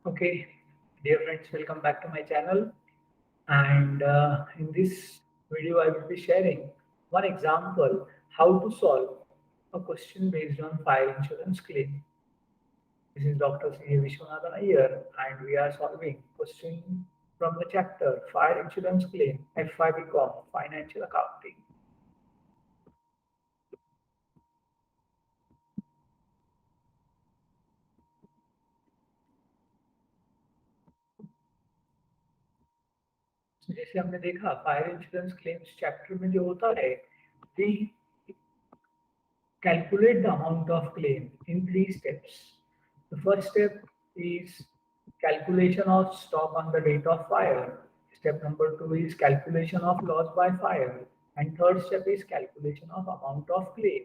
Okay, dear friends, welcome back to my channel. And in this video, I will be sharing one example how to solve a question based on fire insurance claim. This is Dr. C. Vishwanathan here, and we are solving question from the chapter Fire Insurance Claim FYBcom Financial Accounting. जैसे हमने देखा fire insurance claims chapter में जो होता है we calculate the amount of claim in three steps. The first step is calculation of stock on the date of fire. Step number two is calculation of loss by fire. And third step is calculation of amount of claim.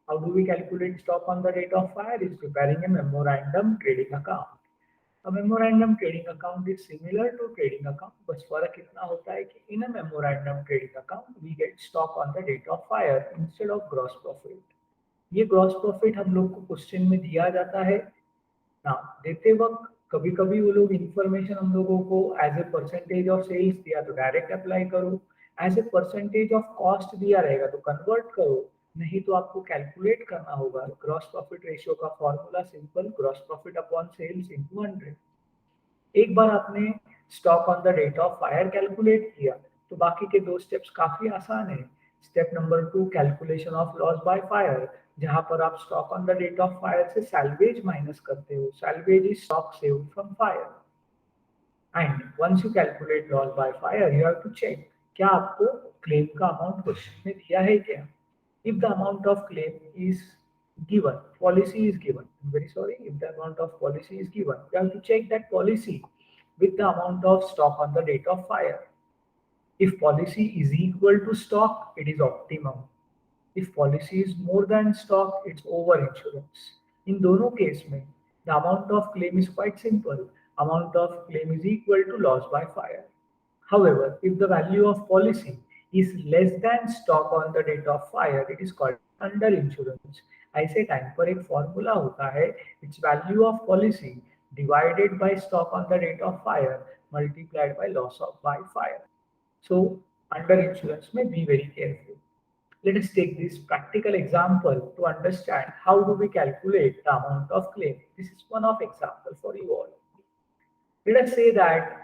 How do we calculate stock on the date of fire? Is preparing a memorandum trading account. A memorandum trading account is similar to trading account, बस फर्क इतना होता है कि in a memorandum trading account we get stock on the date of fire instead of gross profit. ये gross profit हम लोग को क्वेश्चन में दिया जाता है ना, देते वक्त कभी कभी वो लोग इंफॉर्मेशन हम लोगों को as a percentage of sales दिया तो डायरेक्ट अप्लाई करो, as a percentage of cost दिया रहेगा तो कन्वर्ट करो, नहीं तो आपको कैलकुलेट करना होगा। ग्रॉस प्रॉफिट रेशियो का formula simple, gross profit upon sales into 100। एक बार आपने stock on the date of fire calculate किया तो बाकी के दो स्टेप्स काफी आसान है। Step number 2 calculation of loss by fire, जहां पर आप stock on the date of fire से सैल्वेज माइनस करते हो। Salvage is stock saved from fire. And once you calculate loss by fire you have to check क्या आपको claim का amount question में दिया है क्या। If the amount of claim is given, policy is given. I'm very sorry, if the amount of policy is given, you have to check that policy with the amount of stock on the date of fire. If policy is equal to stock, it is optimum. If policy is more than stock, it's over insurance. In दोनों case में the amount of claim is quite simple. Amount of claim is equal to loss by fire. However, if the value of policy is less than stock on the date of fire, it is called under insurance. ऐसे time पर एक formula होता है, it's value of policy divided by stock on the date of fire multiplied by loss of by fire. So under insurance में be very careful. Let us take this practical example to understand how do we calculate the amount of claim. This is one of example for you all. Let us say that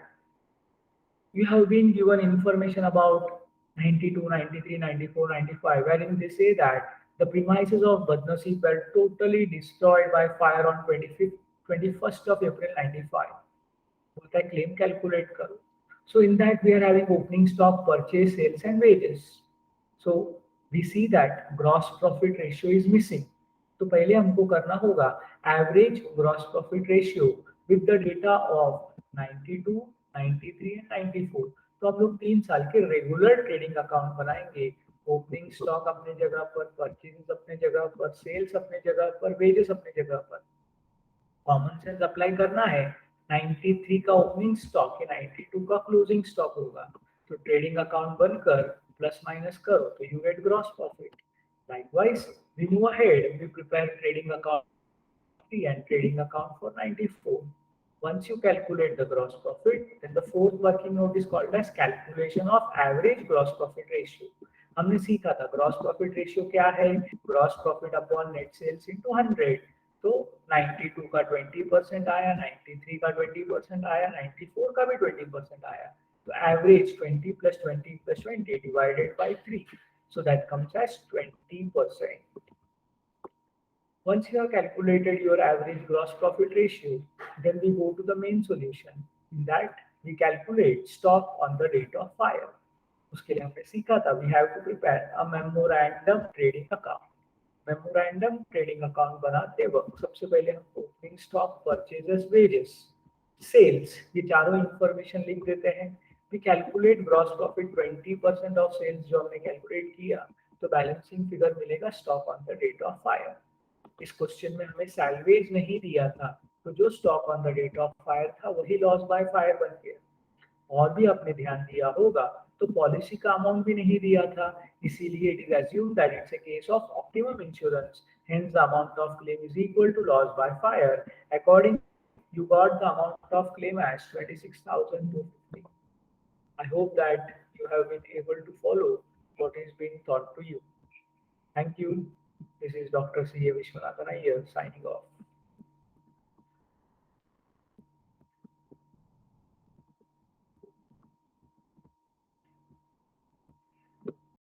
you have been given information about 92, 93, 94, 95, wherein they say that the premises of Badnasib were totally destroyed by fire on 21st of April 95. बोलता है claim calculate करो. So in that we are having opening stock, purchase, sales and wages. So we see that gross profit ratio is missing. तो पहले हमको करना होगा average gross profit ratio with the data of 92, 93 and 94. तो हम लोग 3 साल के रेगुलर ट्रेडिंग अकाउंट बनाएंगे। ओपनिंग स्टॉक अपने जगह पर, परचेजेस अपने जगह पर, सेल्स अपने जगह पर, वेजेस अपने जगह पर। कॉमन सेंस अप्लाई करना है। 93 का ओपनिंग स्टॉक है, 92 का क्लोजिंग स्टॉक होगा, तो ट्रेडिंग अकाउंट बनकर प्लस माइनस करो तो you get gross profit. Likewise, we move ahead, we prepare trading account and trading account for 94. Once you calculate the gross profit, then the fourth working note is called as calculation of average gross profit ratio. हमने सीखा था gross profit ratio क्या है, gross profit upon net sales into 100। तो 92 का 20% आया, 93 का 20% आया, 94 का भी 20% आया, तो average 20 + 20 + 20 divided by 3, so that comes as 20%. Once you have calculated your average gross profit ratio, then we go to the main solution. In that we calculate stock on the date of fire. उसके लिए हमने सीखा था we have to prepare a memorandum trading account. Memorandum trading account बनाते वक्त सबसे पहले हम opening stock, purchases, wages, sales, ये चारों इंफॉर्मेशन लिख देते हैं। We calculate gross profit 20% of sales जो हमने कैलकुलेट किया, तो बैलेंसिंग फिगर मिलेगा stock on the date of fire. इस क्वेश्चन में हमें सैल्वेज नहीं दिया था, तो जो stock on the date of fire था वही लॉस बाय फायर बन गया। और भी आपने ध्यान दिया होगा तो पॉलिसी का अमाउंट भी नहीं दिया था, इसीलिए it is assumed that it's a case of optimum insurance, Hence, the amount of claim is equal to loss by fire. Accordingly, you got the amount of claim as 26,250. I hope that you have been able to follow what is being taught to you. Thank you. This is Dr. C. A. Vishwanathan Iyer signing off.